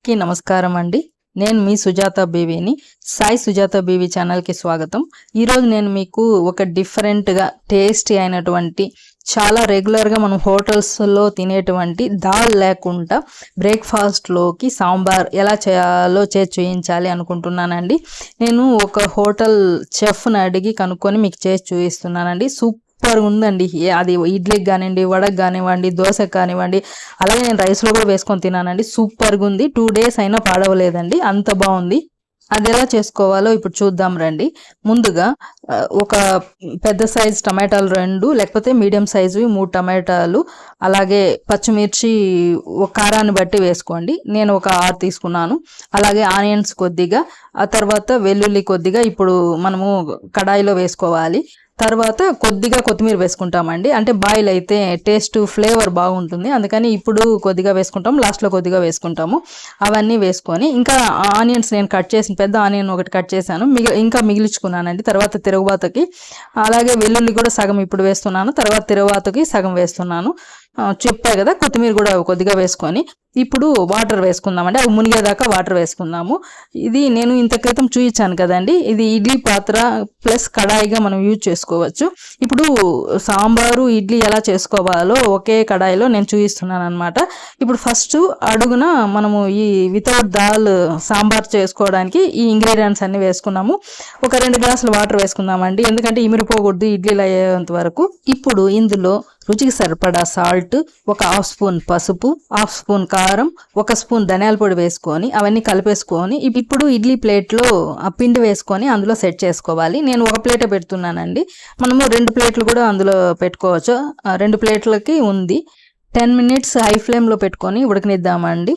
అందరికీ నమస్కారం అండి. నేను మీ సుజాత బేబీని. సాయి సుజాత బేబీ ఛానల్కి స్వాగతం. ఈరోజు నేను మీకు ఒక డిఫరెంట్గా టేస్టీ అయినటువంటి చాలా రెగ్యులర్గా మనం హోటల్స్లో తినేటువంటి దాల్ లేకుండా బ్రేక్ఫాస్ట్లోకి సాంబార్ ఎలా చేయాలో చూపించాలి అనుకుంటున్నానండి. నేను ఒక హోటల్ చెఫ్ని అడిగి కనుక్కొని మీకు చేసి చూపిస్తున్నానండి. సూపర్ ఉందండి. అది ఇడ్లీకి కానివ్వండి, వడకు కానివ్వండి, దోశకు కానివ్వండి, అలాగే నేను రైస్లో కూడా వేసుకొని తిన్నానండి. సూపర్గా ఉంది. 2 days అయినా పాడవలేదండి, అంత బాగుంది. అది ఎలా చేసుకోవాలో ఇప్పుడు చూద్దాం రండి. ముందుగా ఒక పెద్ద సైజు టమాటాలు 2, లేకపోతే మీడియం సైజువి 3 టమాటాలు, అలాగే పచ్చిమిర్చి కారాన్ని బట్టి వేసుకోండి. నేను ఒక 6 తీసుకున్నాను. అలాగే ఆనియన్స్ కొద్దిగా, ఆ తర్వాత వెల్లుల్లి కొద్దిగా ఇప్పుడు మనము కడాయిలో వేసుకోవాలి. తర్వాత కొద్దిగా కొత్తిమీర వేసుకుంటామండి. అంటే బాయిల్ అయితే టేస్ట్ ఫ్లేవర్ బాగుంటుంది, అందుకని ఇప్పుడు కొద్దిగా వేసుకుంటాము, లాస్ట్లో కొద్దిగా వేసుకుంటాము. అవన్నీ వేసుకొని ఇంకా ఆనియన్స్ నేను కట్ చేసిన పెద్ద ఆనియన్ ఒకటి కట్ చేశాను, ఇంకా మిగిలించుకున్నానండి తర్వాత తిరుగుబాతకి. అలాగే వెల్లుల్లి కూడా సగం ఇప్పుడు వేస్తున్నాను, తర్వాత తిరుగుబాతకి సగం వేస్తున్నాను. చెప్పా కదా, కొత్తిమీర కూడా కొద్దిగా వేసుకొని ఇప్పుడు వాటర్ వేసుకుందామండి. అవి మునిగేదాకా వాటర్ వేసుకుందాము. ఇది నేను ఇంత క్రితం చూపించాను కదండి, ఇది ఇడ్లీ పాత్ర ప్లస్ కడాయిగా మనం యూజ్ చేసుకోవచ్చు. ఇప్పుడు సాంబారు ఇడ్లీ ఎలా చేసుకోవాలో ఒకే కడాయిలో నేను చూపిస్తున్నాను అనమాట. ఇప్పుడు ఫస్ట్ అడుగున మనము ఈ వితౌట్ దాల్ సాంబార్ చేసుకోవడానికి ఈ ఇంగ్రీడియంట్స్ అన్ని వేసుకున్నాము. ఒక 2 గ్లాసులు వాటర్ వేసుకుందామండి, ఎందుకంటే ఇమిరిపోకూడదు ఇడ్లీలు అయ్యేంత వరకు. ఇప్పుడు ఇందులో రుచికి సరిపడా సాల్ట్, ఒక 1/2 స్పూన్ పసుపు, 1/2 స్పూన్ కారం, 1 స్పూన్ ధనియాల పొడి వేసుకొని అవన్నీ కలిపేసుకొని ఇప్పుడు ఇడ్లీ ప్లేట్లో ఆ పిండి వేసుకొని అందులో సెట్ చేసుకోవాలి. నేను ఒక ప్లేటే పెడుతున్నానండి, మనము 2 ప్లేట్లు కూడా అందులో పెట్టుకోవచ్చు. 2 ప్లేట్లకి ఉంది. 10 minutes హై ఫ్లేమ్లో పెట్టుకొని ఉడకనిద్దామండి.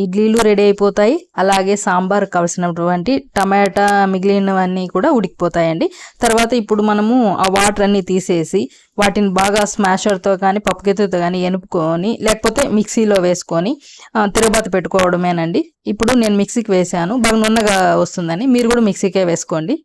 ఇడ్లీలు రెడీ అయిపోతాయి, అలాగే సాంబార్ కావాల్సినటువంటి టమాటా మిగిలినవన్నీ కూడా ఉడికిపోతాయండి. తర్వాత ఇప్పుడు మనము ఆ వాటర్ అన్నీ తీసేసి వాటిని బాగా స్మాషర్తో కానీ పప్పుకెత్తుతో కానీ ఎనుపుకొని, లేకపోతే మిక్సీలో వేసుకొని తిరగబాత పెట్టుకోవడమేనండి. ఇప్పుడు నేను మిక్సీకి వేసాను, బాగా నున్నగా వస్తుందని, మీరు కూడా మిక్సీకే వేసుకోండి.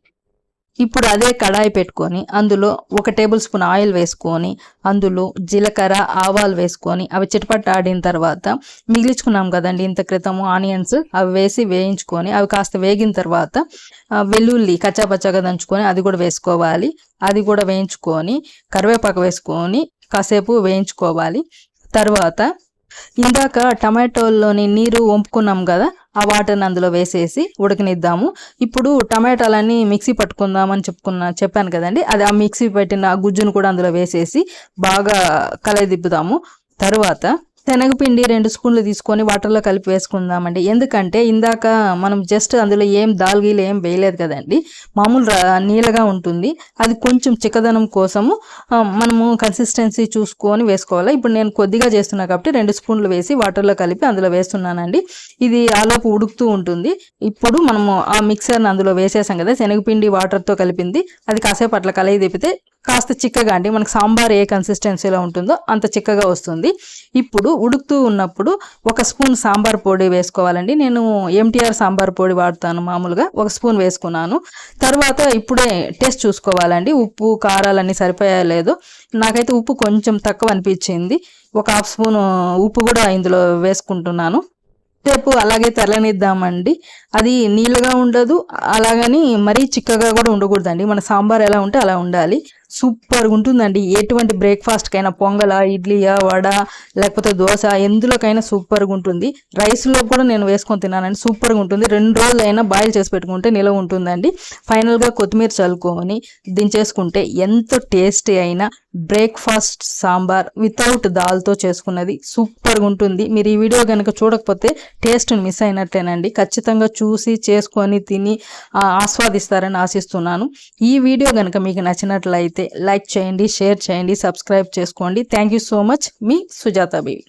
ఇప్పుడు అదే కడాయి పెట్టుకొని అందులో 1 టేబుల్ స్పూన్ ఆయిల్ వేసుకొని అందులో జీలకర్ర, ఆవాలు వేసుకొని అవి చిటపట్లాడిన తర్వాత మిగిలించుకున్నాం కదండి ఇంత క్రితము ఆనియన్స్, అవి వేసి వేయించుకొని అవి కాస్త వేగిన తర్వాత వెల్లుల్లి కచ్చాపచ్చాగా దంచుకొని అది కూడా వేసుకోవాలి. అది కూడా వేయించుకొని కరివేపాకు వేసుకొని కాసేపు వేయించుకోవాలి. తర్వాత ఇందాక టమాటోల్లోని నీరు వంపుకున్నాం కదా, ఆ వాటర్ని అందులో వేసేసి ఉడకనిద్దాము. ఇప్పుడు టమాటాలన్నీ మిక్సీ పట్టుకుందామని చెప్పాను కదండి, అది ఆ మిక్సీ పెట్టిన గుజ్జును కూడా అందులో వేసేసి బాగా కలయిదిప్పుదాము. తర్వాత శనగపిండి 2 స్పూన్లు తీసుకొని వాటర్లో కలిపి వేసుకుందామండి. ఎందుకంటే ఇందాక మనం జస్ట్ అందులో ఏం దాల్గీలు ఏం వేయలేదు కదండి, మామూలు నీళ్ళగా ఉంటుంది. అది కొంచెం చిక్కదనం కోసము మనము కన్సిస్టెన్సీ చూసుకొని వేసుకోవాలి. ఇప్పుడు నేను కొద్దిగా చేస్తున్నా కాబట్టి 2 స్పూన్లు వేసి వాటర్లో కలిపి అందులో వేస్తున్నానండి. ఇది ఆలోపు ఉడుకుతూ ఉంటుంది. ఇప్పుడు మనము ఆ మిక్సర్ని అందులో వేసేసాం కదా, శనగపిండి వాటర్తో కలిపింది, అది కాసేపు అట్లా కలయి తిప్పితే కాస్త చిక్కగా, అంటే మనకు సాంబార్ ఏ కన్సిస్టెన్సీలో ఉంటుందో అంత చిక్కగా వస్తుంది. ఇప్పుడు ఉడుకుతూ ఉన్నప్పుడు 1 స్పూన్ సాంబార్ పొడి వేసుకోవాలండి. నేను MTR సాంబార్ పొడి వాడతాను మామూలుగా, 1 స్పూన్ వేసుకున్నాను. తర్వాత ఇప్పుడే టేస్ట్ చూసుకోవాలండి, ఉప్పు కారాలన్నీ సరిపోయా లేదో. నాకైతే ఉప్పు కొంచెం తక్కువ అనిపించింది, ఒక 1/2 స్పూన్ ఉప్పు కూడా ఇందులో వేసుకుంటున్నాను. రేపు అలాగే తెల్లనిద్దామండి. అది నీళ్ళగా ఉండదు, అలాగని మరీ చిక్కగా కూడా ఉండకూడదండి. మన సాంబార్ ఎలా ఉంటే అలా ఉండాలి. సూపర్గా ఉంటుందండి. ఎటువంటి బ్రేక్ఫాస్ట్కైనా, పొంగల, ఇడ్లీయా, వడ, లేకపోతే దోశ, ఎందులోకైనా సూపర్గా ఉంటుంది. రైస్లో కూడా నేను వేసుకొని తిన్నానండి, సూపర్గా ఉంటుంది. 2 రోజులైనా బాయిల్ చేసి పెట్టుకుంటే నిలవ ఉంటుందండి. ఫైనల్గా కొత్తిమీర చల్లుకొని దించేసుకుంటే ఎంతో టేస్టీ అయిన బ్రేక్ఫాస్ట్ సాంబార్ వితౌట్ దాల్తో చేసుకున్నది సూపర్గా ఉంటుంది. మీరు ఈ వీడియో కనుక చూడకపోతే టేస్ట్ని మిస్ అయినట్టేనండి. ఖచ్చితంగా చూసి చేసుకొని తిని ఆస్వాదిస్తారని ఆశిస్తున్నాను. ఈ వీడియో కనుక మీకు నచ్చినట్లయితే లైక్ చేయండి, షేర్ చేయండి, సబ్స్క్రైబ్ చేసుకోండి. Thank you so much. Me Sujatha baby.